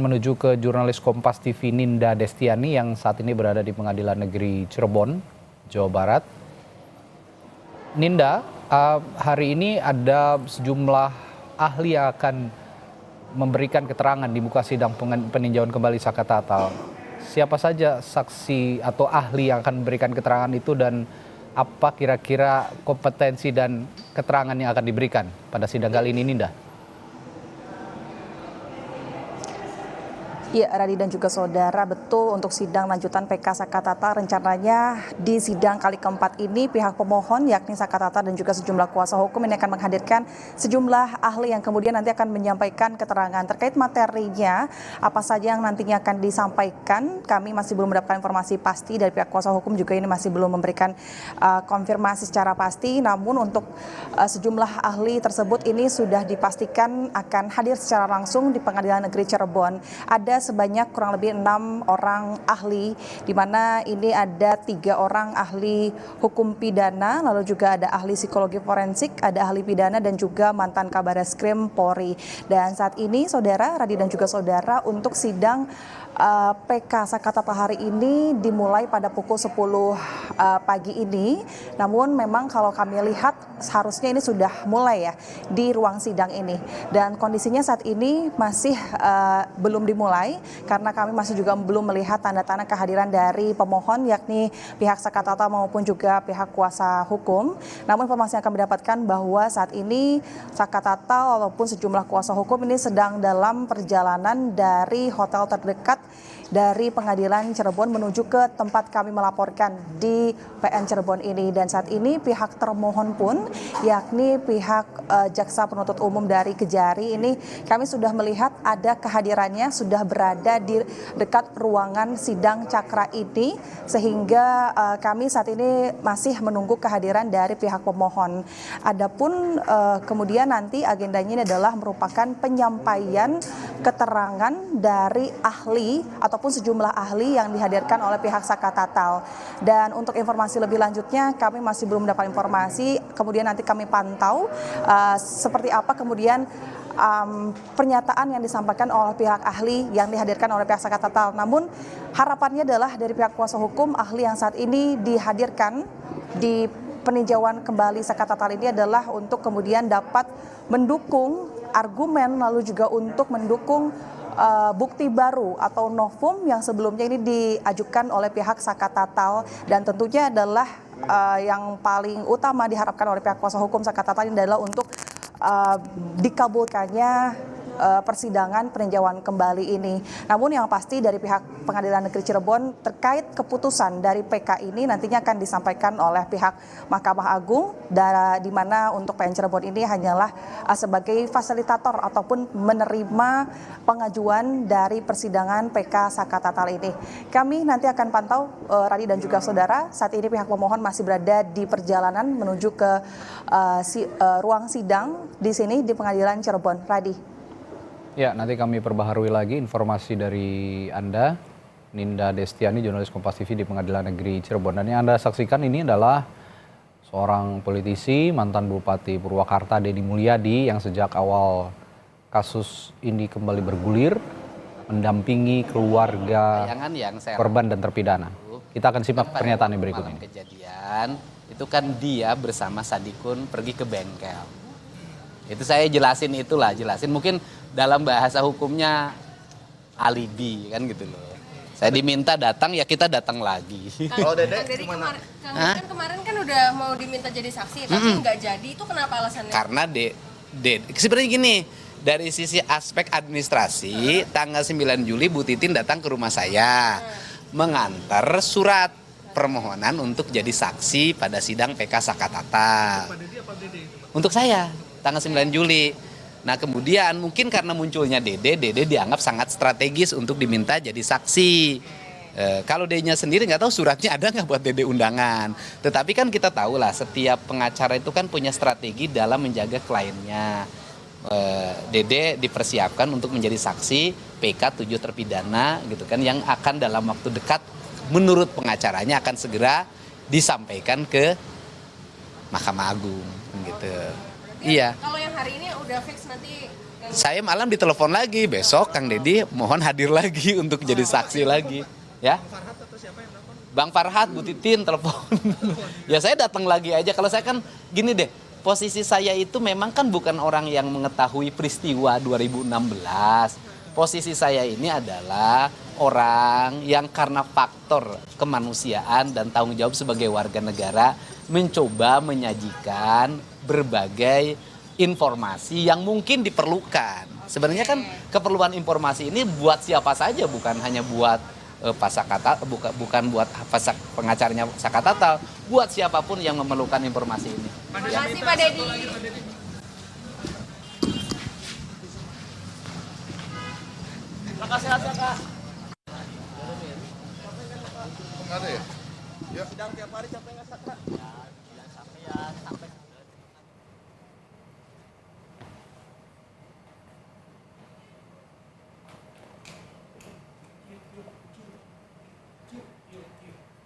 menuju ke jurnalis Kompas TV Ninda Destiani yang saat ini berada di Pengadilan Negeri Cirebon, Jawa Barat. Ninda, hari ini ada sejumlah ahli yang akan memberikan keterangan di muka sidang peninjauan kembali Saka Tatal. Siapa saja saksi atau ahli yang akan memberikan keterangan itu dan apa kira-kira kompetensi dan keterangan yang akan diberikan pada sidang kali ini, Ninda? Ya, Radi dan juga saudara, betul untuk sidang lanjutan PK Saka Tatal rencananya di sidang kali keempat ini pihak pemohon yakni Saka Tatal dan juga sejumlah kuasa hukum ini akan menghadirkan sejumlah ahli yang kemudian nanti akan menyampaikan keterangan terkait materinya apa saja yang nantinya akan disampaikan. Kami masih belum mendapatkan informasi pasti dari pihak kuasa hukum, juga ini masih belum memberikan konfirmasi secara pasti. Namun untuk sejumlah ahli tersebut ini sudah dipastikan akan hadir secara langsung di Pengadilan Negeri Cirebon. Ada sebanyak kurang lebih 6 orang ahli, di mana ini ada 3 orang ahli hukum pidana, lalu juga ada ahli psikologi forensik, ada ahli pidana dan juga mantan Kabareskrim Polri. Dan saat ini saudara Radi dan juga saudara, untuk sidang PK Saka Tatal hari ini dimulai pada pukul 10 pagi ini. Namun memang kalau kami lihat seharusnya ini sudah mulai ya di ruang sidang ini. Dan kondisinya saat ini masih belum dimulai karena kami masih juga belum melihat tanda-tanda kehadiran dari pemohon yakni pihak Saka Tatal maupun juga pihak kuasa hukum. Namun informasi yang kami dapatkan bahwa saat ini Saka Tatal walaupun sejumlah kuasa hukum ini sedang dalam perjalanan dari hotel terdekat dari Pengadilan Cirebon menuju ke tempat kami melaporkan di PN Cirebon ini. Dan saat ini pihak termohon pun yakni pihak Jaksa Penuntut Umum dari Kejari ini kami sudah melihat ada kehadirannya, sudah berada di dekat ruangan sidang Cakra ini, sehingga kami saat ini masih menunggu kehadiran dari pihak pemohon. Adapun kemudian nanti agendanya ini adalah merupakan penyampaian keterangan dari ahli ataupun sejumlah ahli yang dihadirkan oleh pihak Saka Tatal. Dan untuk informasi lebih lanjutnya kami masih belum mendapat informasi, kemudian nanti kami pantau seperti apa kemudian pernyataan yang disampaikan oleh pihak ahli yang dihadirkan oleh pihak Saka Tatal. Namun harapannya adalah dari pihak kuasa hukum ahli yang saat ini dihadirkan di peninjauan kembali Saka Tatal ini adalah untuk kemudian dapat mendukung argumen, lalu juga untuk mendukung bukti baru atau novum yang sebelumnya ini diajukan oleh pihak Saka Tatal. Dan tentunya adalah yang paling utama diharapkan oleh pihak kuasa hukum Saka Tatal ini adalah untuk dikabulkannya persidangan peninjauan kembali ini. Namun yang pasti dari pihak Pengadilan Negeri Cirebon terkait keputusan dari PK ini nantinya akan disampaikan oleh pihak Mahkamah Agung, di mana untuk PN Cirebon ini hanyalah sebagai fasilitator ataupun menerima pengajuan dari persidangan PK Saka Tatal ini. Kami nanti akan pantau Radi dan juga saudara. Saat ini pihak pemohon masih berada di perjalanan menuju ke ruang sidang di sini di Pengadilan Cirebon. Radi. Ya, nanti kami perbaharui lagi informasi dari Anda, Ninda Destiani, jurnalis Kompas TV di Pengadilan Negeri Cirebon. Dan yang Anda saksikan ini adalah seorang politisi, mantan Bupati Purwakarta, Deddy Mulyadi, yang sejak awal kasus ini kembali bergulir, mendampingi keluarga korban dan terpidana. Kita akan simak pernyataan yang berikut ini. Kejadian itu kan dia bersama Sadikun pergi ke bengkel. Itu saya jelasin mungkin dalam bahasa hukumnya alibi kan gitu loh. Saya diminta datang ya kita datang lagi. Kalau Dede gimana? Kemarin kan udah mau diminta jadi saksi tapi nggak jadi, itu kenapa alasannya? Karena sebenarnya gini, dari sisi aspek administrasi tanggal 9 Juli Bu Titin datang ke rumah saya mengantar surat permohonan untuk jadi saksi pada sidang PK Saka Tatal. Untuk saya tanggal 9 Juli. Nah kemudian mungkin karena munculnya Dede dianggap sangat strategis untuk diminta jadi saksi. Kalau Dede-nya sendiri nggak tahu suratnya ada nggak buat Dede undangan. Tetapi kan kita tahu lah setiap pengacara itu kan punya strategi dalam menjaga kliennya. Dede dipersiapkan untuk menjadi saksi PK 7 terpidana gitu kan, yang akan dalam waktu dekat menurut pengacaranya akan segera disampaikan ke Mahkamah Agung gitu. Iya. Kalau yang hari ini udah fix nanti Saya malam ditelepon lagi, besok Kang Deddy mohon hadir lagi untuk jadi saksi lagi, ya. Bang Farhat, Bu Titin telepon. Ya saya datang lagi aja. Kalau saya kan gini deh, posisi saya itu memang kan bukan orang yang mengetahui peristiwa 2016. Posisi saya ini adalah orang yang karena faktor kemanusiaan dan tanggung jawab sebagai warga negara mencoba menyajikan berbagai informasi yang mungkin diperlukan. Sebenarnya kan keperluan informasi ini buat siapa saja, bukan hanya buat Pak Sakatatal, bukan buat pengacaranya Sakatatal, buat siapapun yang memerlukan informasi ini. Terima kasih Pak Deddy. Makasih Kak. Ada ya? Ya. Sidang tiap hari capek nggak Kak? Ya, sampai ya sampai.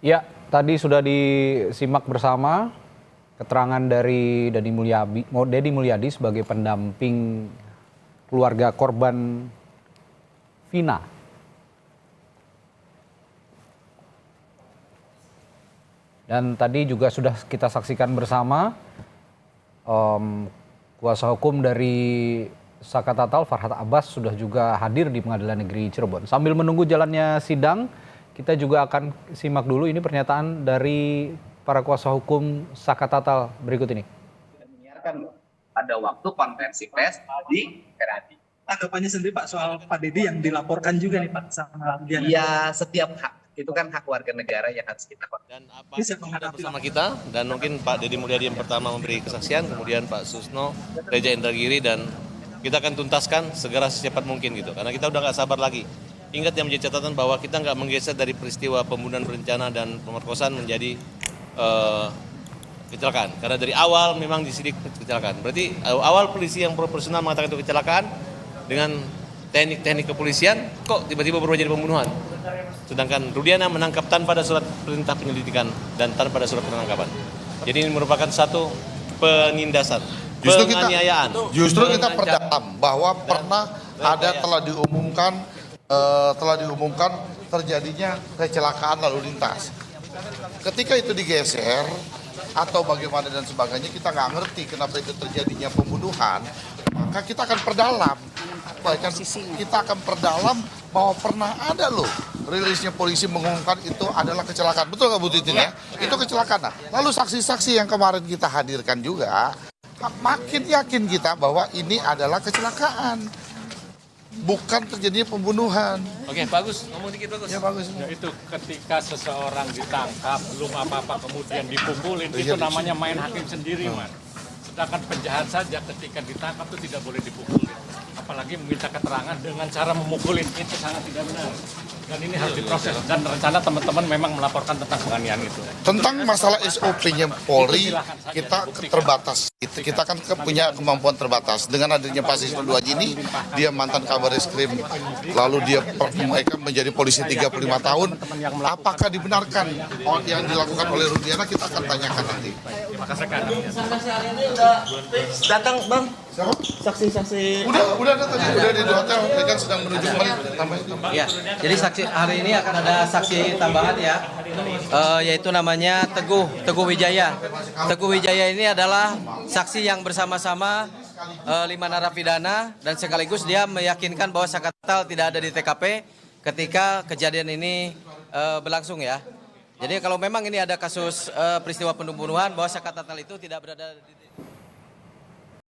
Ya, tadi sudah disimak bersama keterangan dari Deddy Mulyadi sebagai pendamping keluarga korban Vina. Dan tadi juga sudah kita saksikan bersama kuasa hukum dari Sakatatal Farhat Abbas sudah juga hadir di Pengadilan Negeri Cirebon. Sambil menunggu jalannya sidang, kita juga akan simak dulu ini pernyataan dari para kuasa hukum Sakatatal berikut ini. Menyiarkan pada waktu konferensi pers di Heradi. Tanggapannya sendiri Pak soal Pak Deddy yang dilaporkan juga nih Pak sama dia. Ya, setiap hak itu kan hak warga negara yang harus kita hormati. Dan apa yang ada bersama kita, dan mungkin Pak Deddy Mulyadi yang pertama memberi kesaksian, kemudian Pak Susno, Reja Indragiri, dan kita akan tuntaskan segera secepat mungkin gitu, karena kita udah nggak sabar lagi. Ingat yang menjadi catatan bahwa kita nggak menggeser dari peristiwa pembunuhan berencana dan pemerkosaan menjadi kecelakaan, karena dari awal memang disidik kecelakaan. Berarti awal polisi yang profesional mengatakan itu kecelakaan dengan teknik-teknik kepolisian, kok tiba-tiba berubah jadi pembunuhan. Sedangkan Rudiana menangkap tanpa ada surat perintah penyelidikan dan tanpa ada surat penangkapan. Jadi ini merupakan satu penindasan, penganiayaan. Justru kita perdalam bahwa pernah ada telah diumumkan terjadinya kecelakaan lalu lintas. Ketika itu digeser atau bagaimana dan sebagainya, kita nggak ngerti kenapa itu terjadinya pembunuhan, maka kita akan perdalam. Kita akan perdalam bahwa pernah ada loh rilisnya polisi mengumumkan itu adalah kecelakaan. Betul nggak Bu Titin ya? Itu kecelakaan. Nah, lalu saksi-saksi yang kemarin kita hadirkan juga, makin yakin kita bahwa ini adalah kecelakaan. Bukan terjadinya pembunuhan. Oke, bagus. Ngomong dikit bagus. Ya bagus. Ya, itu ketika seseorang ditangkap belum apa-apa kemudian dipukulin, itu namanya main hakim sendiri, Man. Sedangkan penjahat saja ketika ditangkap itu tidak boleh dipukulin. Apalagi meminta keterangan dengan cara memukulin, itu sangat tidak benar. Dan ini harus diproses, dan rencana teman-teman memang melaporkan tentang penganiayaan itu. Tentang masalah SOP-nya Polri, kita terbatas. Kita kan punya kemampuan terbatas. Dengan adanya Pak Sisno Duaji ini, dia mantan Kabareskrim, lalu dia mereka menjadi polisi 35 tahun. Apakah dibenarkan yang dilakukan oleh Rudiana, kita akan tanyakan nanti. Terima kasih, Kak. Saksi hari ini udah datang Bang. Saksi-saksi. Udah ada tadi, udah di hotel, mereka kan sedang menuju kembali. Ya, jadi saksi hari ini akan ada saksi tambahan ya, yaitu namanya Teguh Wijaya. Teguh Wijaya ini adalah saksi yang bersama-sama 5 narapidana dan sekaligus dia meyakinkan bahwa Sakatatal tidak ada di TKP ketika kejadian ini berlangsung ya. Jadi kalau memang ini ada kasus peristiwa pembunuhan, bahwa Sakatatal itu tidak berada di